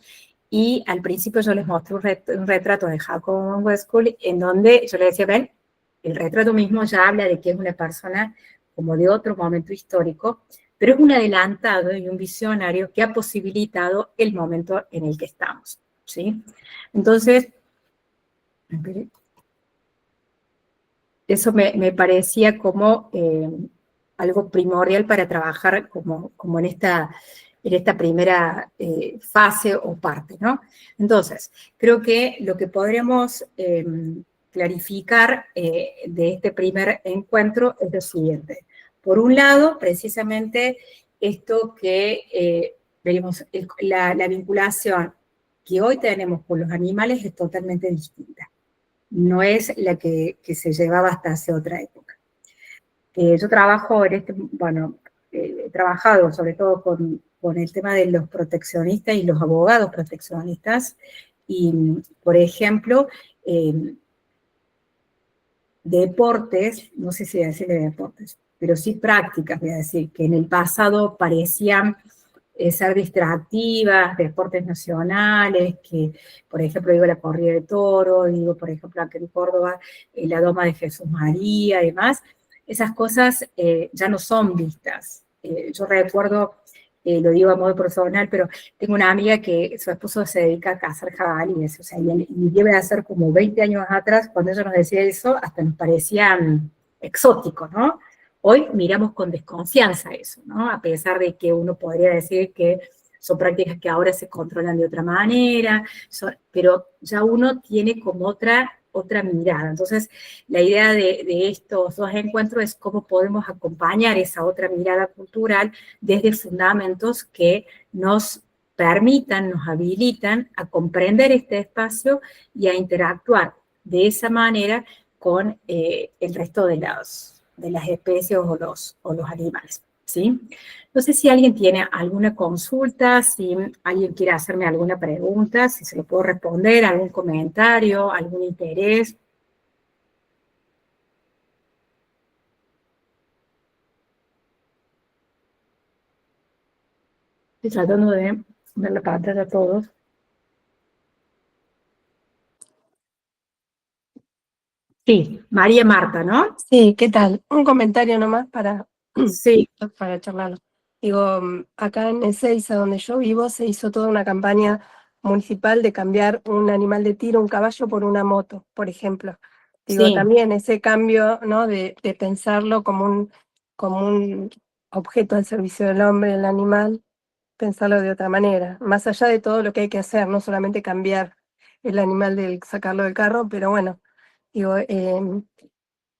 B: y al principio yo les mostré un retrato de Jacob von Westcott, en donde yo les decía, ven, el retrato mismo ya habla de que es una persona como de otro momento histórico, pero es un adelantado y un visionario que ha posibilitado el momento en el que estamos, ¿sí? Entonces, eso me parecía como algo primordial para trabajar como en esta primera fase o parte, ¿no? Entonces, creo que lo que podríamos clarificar de este primer encuentro es lo siguiente. Por un lado, precisamente esto que veremos, la vinculación que hoy tenemos con los animales es totalmente distinta. No es la que se llevaba hasta hace otra época. Yo trabajo en he trabajado sobre todo con el tema de los proteccionistas y los abogados proteccionistas, y, por ejemplo, deportes, no sé si decirle deportes, pero sí prácticas, voy a decir, que en el pasado parecían ser distractivas, deportes nacionales, que, por ejemplo, digo la corrida de toro, digo, por ejemplo, aquí en Córdoba, la doma de Jesús María y demás, esas cosas ya no son vistas. Yo recuerdo, lo digo a modo personal, pero tengo una amiga que su esposo se dedica a cazar jabalíes, o sea, y debe de ser como 20 años atrás, cuando ella nos decía eso, hasta nos parecían exóticos, ¿no? Hoy miramos con desconfianza eso, ¿no? A pesar de que uno podría decir que son prácticas que ahora se controlan de otra manera, pero ya uno tiene como otra otra mirada. Entonces, la idea de estos dos encuentros es cómo podemos acompañar esa otra mirada cultural desde fundamentos que nos permitan, nos habilitan a comprender este espacio y a interactuar de esa manera con el resto de las especies o los animales, ¿sí? No sé si alguien tiene alguna consulta, si alguien quiere hacerme alguna pregunta, si se lo puedo responder, algún comentario, algún interés. Estoy tratando de ver la pantalla a todos. Sí, María Marta, ¿no?
C: Sí, ¿qué tal? Un comentario nomás para,
B: Sí,
C: para charlarlo. Digo, acá en Ezeiza, donde yo vivo, se hizo toda una campaña municipal de cambiar un animal de tiro, un caballo, por una moto, por ejemplo. Digo,
B: sí,
C: también ese cambio, ¿no? De pensarlo como un objeto al servicio del hombre, el animal, pensarlo de otra manera, más allá de todo lo que hay que hacer, no solamente cambiar el animal, sacarlo del carro, pero bueno, digo,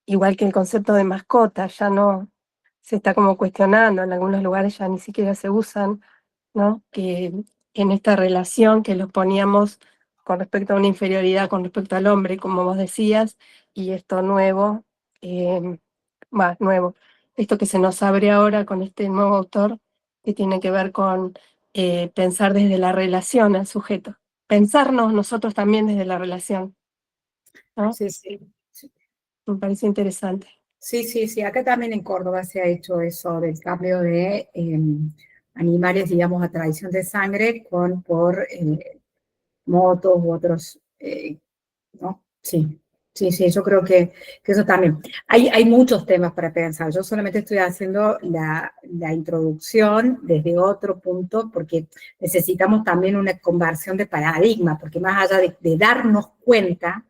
C: igual que el concepto de mascota, ya no se está como cuestionando, en algunos lugares ya ni siquiera se usan, ¿no? Que en esta relación que los poníamos con respecto a una inferioridad con respecto al hombre, como vos decías, y esto nuevo, nuevo, esto que se nos abre ahora con este nuevo autor, que tiene que ver con pensar desde la relación al sujeto, pensarnos nosotros también desde la relación, ¿no?
B: sí, sí.
C: Me parece interesante.
B: Sí, sí, sí. Acá también en Córdoba se ha hecho eso del cambio de animales, digamos, a tradición de sangre por motos u otros, ¿no? Sí, sí, sí, yo creo que eso también. Hay muchos temas para pensar. Yo solamente estoy haciendo la introducción desde otro punto porque necesitamos también una conversión de paradigma, porque más allá de darnos cuenta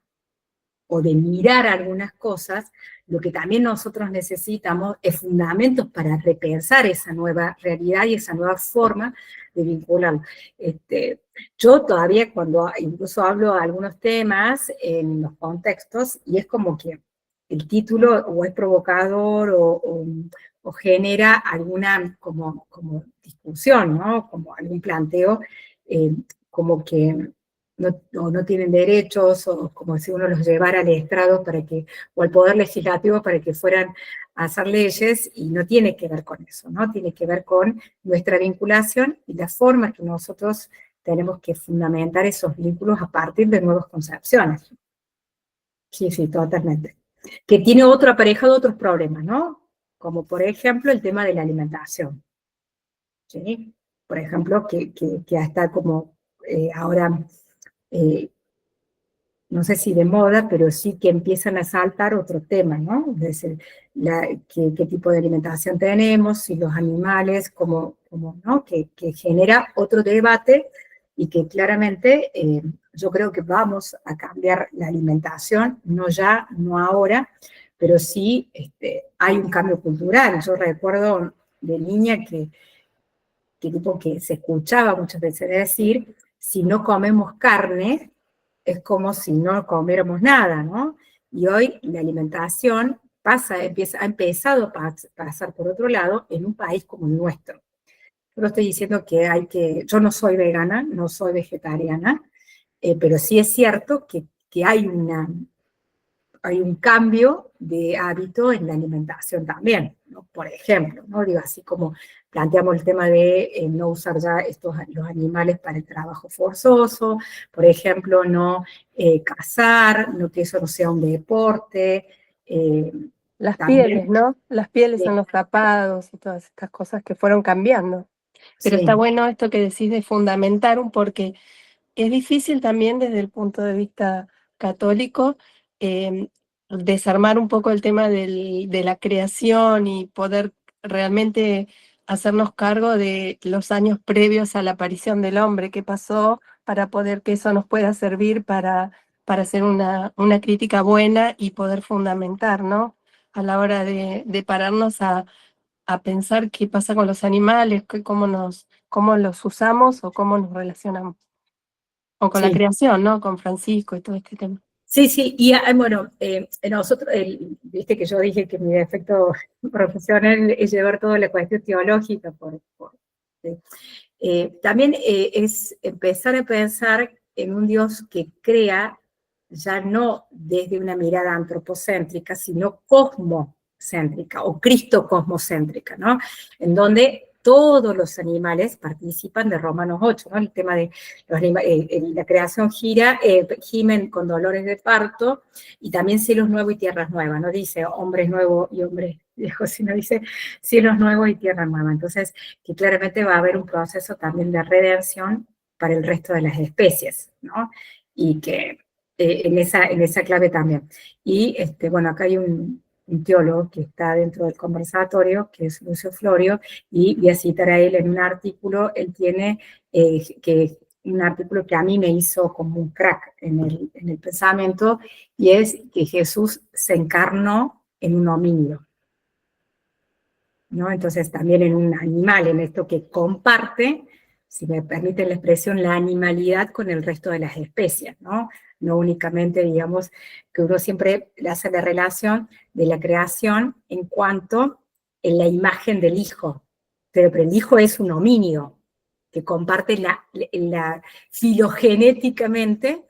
B: o de mirar algunas cosas, lo que también nosotros necesitamos es fundamentos para repensar esa nueva realidad y esa nueva forma de vincularlo. Yo todavía cuando incluso hablo de algunos temas en los contextos, y es como que el título o es provocador o genera alguna como discusión, ¿no? Como algún planteo, como que no tienen derechos, o como si uno los llevara al estrado para que, o al poder legislativo para que fueran a hacer leyes, y no tiene que ver con eso, ¿no? Tiene que ver con nuestra vinculación y la forma que nosotros tenemos que fundamentar esos vínculos a partir de nuevas concepciones. Sí, sí, totalmente. Que tiene otro aparejado otros problemas, ¿no? Como por ejemplo el tema de la alimentación. ¿Sí? Por ejemplo, que está como ahora eh, no sé si de moda, pero sí que empiezan a saltar otro tema, ¿no? Es decir, qué tipo de alimentación tenemos, si los animales, ¿no? Que genera otro debate y que claramente yo creo que vamos a cambiar la alimentación, no ya, no ahora, pero sí hay un cambio cultural. Yo recuerdo de niña que se escuchaba muchas veces decir, si no comemos carne, es como si no comiéramos nada, ¿no? Y hoy la alimentación ha empezado a pasar por otro lado en un país como el nuestro. Yo no estoy diciendo yo no soy vegana, no soy vegetariana, pero sí es cierto que hay un cambio de hábito en la alimentación también, ¿no? Por ejemplo, ¿no? Digo, así como planteamos el tema de no usar ya los animales para el trabajo forzoso, por ejemplo, no cazar, no que eso no sea un deporte.
C: Las
B: También,
C: pieles, ¿no? Las pieles
B: sí,
C: en los tapados y todas estas cosas que fueron cambiando. Pero está
B: sí,
C: bueno esto que decís de fundamentar porque es difícil también desde el punto de vista católico desarmar un poco el tema de la creación y poder realmente hacernos cargo de los años previos a la aparición del hombre, qué pasó, para poder que eso nos pueda servir para hacer una crítica buena y poder fundamentar, ¿no? A la hora de pararnos a pensar qué pasa con los animales, cómo los usamos o cómo nos relacionamos. O con la
B: sí.
C: creación, ¿no? Con Francisco y todo este tema.
B: Sí, sí, y bueno, nosotros, viste que yo dije que mi defecto profesional es llevar toda la cuestión teológica sí. También es empezar a pensar en un Dios que crea ya no desde una mirada antropocéntrica, sino cosmocéntrica o cristocosmocéntrica, ¿no? En donde todos los animales participan de Romanos 8, ¿no? El tema de la creación gimen con dolores de parto, y también cielos nuevos y tierras nuevas, no dice hombres nuevos y hombres viejos, sino dice cielos nuevos y tierra nueva. Entonces, que claramente va a haber un proceso también de redención para el resto de las especies, ¿no? Y que en esa clave también. Y bueno, acá hay un teólogo que está dentro del conversatorio, que es Lucio Florio, y voy a citar a él en un artículo. Él tiene un artículo que a mí me hizo como un crack en el pensamiento, y es que Jesús se encarnó en un homínido, ¿no? Entonces también en un animal, en esto que comparte, si me permiten la expresión, la animalidad con el resto de las especies, ¿no? No únicamente, digamos, que uno siempre hace la relación de la creación en cuanto en la imagen del hijo, pero el hijo es un homínido que comparte filogenéticamente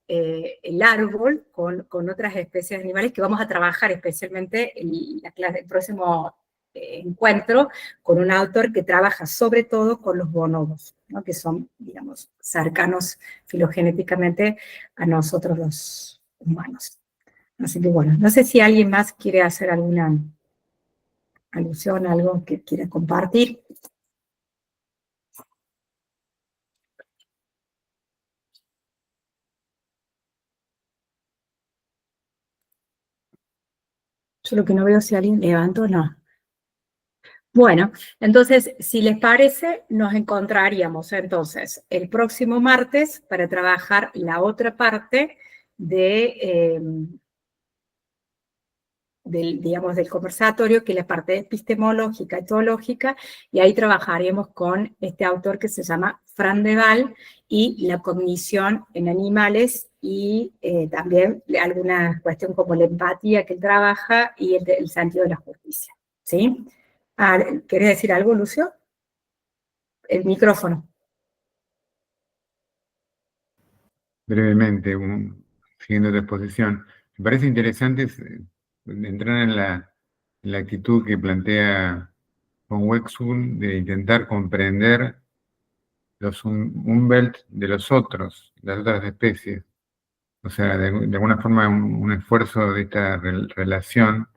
B: el árbol con otras especies animales, que vamos a trabajar especialmente en el próximo encuentro con un autor que trabaja sobre todo con los bonobos, ¿no? Que son, digamos, cercanos filogenéticamente a nosotros los humanos. Así que bueno, no sé si alguien más quiere hacer alguna alusión a algo que quiera compartir. Yo lo que no veo si alguien levantó o no. Bueno, entonces, si les parece, nos encontraríamos entonces el próximo martes para trabajar la otra parte digamos, del conversatorio, que es la parte epistemológica y teológica, y ahí trabajaremos con este autor que se llama Fran de Waal, y la cognición en animales, y también alguna cuestión como la empatía que él trabaja, y el sentido de la justicia. ¿Sí? ¿Querés decir algo, Lucio? El micrófono.
D: Brevemente, siguiendo tu exposición. Me parece interesante entrar en la actitud que plantea von Wexel de intentar comprender los Umwelt de los otros, las otras especies. O sea, de alguna forma un esfuerzo de esta relación,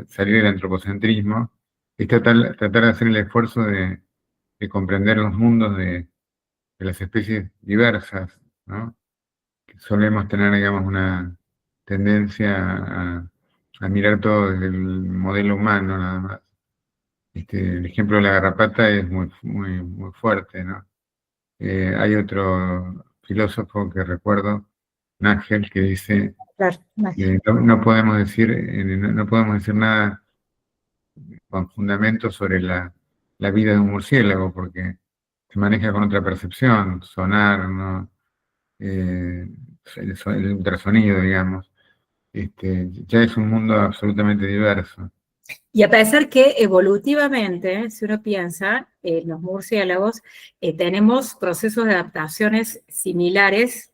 D: salir del antropocentrismo, es tratar de hacer el esfuerzo de comprender los mundos de las especies diversas, ¿no? Solemos tener, digamos, una tendencia a mirar todo desde el modelo humano nada más. El ejemplo de la garrapata es muy, muy, muy fuerte, ¿no? Hay otro filósofo que recuerdo, Nagel, que dice que no podemos decir nada con fundamento sobre la vida de un murciélago, porque se maneja con otra percepción, sonar, ¿no? El ultrasonido, digamos. Ya es un mundo absolutamente diverso.
B: Y a pesar que evolutivamente, si uno piensa, los murciélagos tenemos procesos de adaptaciones similares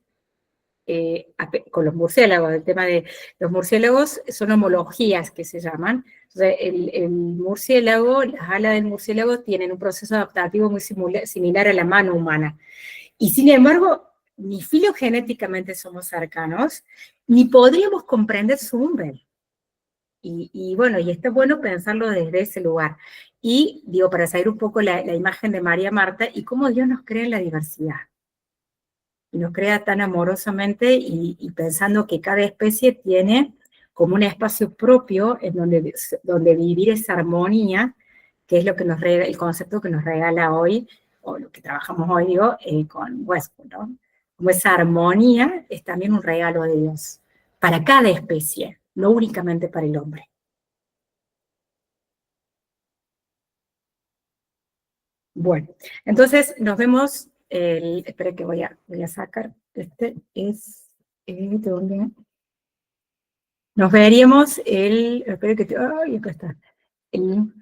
B: con los murciélagos. El tema de los murciélagos son homologías que se llaman. Entonces, el murciélago, las alas del murciélago tienen un proceso adaptativo muy similar a la mano humana. Y sin embargo, ni filogenéticamente somos cercanos, ni podríamos comprender su umbral. Y bueno, y está bueno pensarlo desde ese lugar. Y digo, para saber un poco la imagen de María Marta y cómo Dios nos crea en la diversidad. Y nos crea tan amorosamente, y pensando que cada especie tiene como un espacio propio en donde vivir esa armonía, que es lo que nos regala, el concepto que nos regala hoy, o lo que trabajamos hoy, digo, con Westwood, ¿no? Como esa armonía es también un regalo de Dios, para cada especie, no únicamente para el hombre. Bueno, entonces nos vemos, espera que voy a sacar, este es ¿dónde? Nos veríamos el, espera que, ay, acá está, el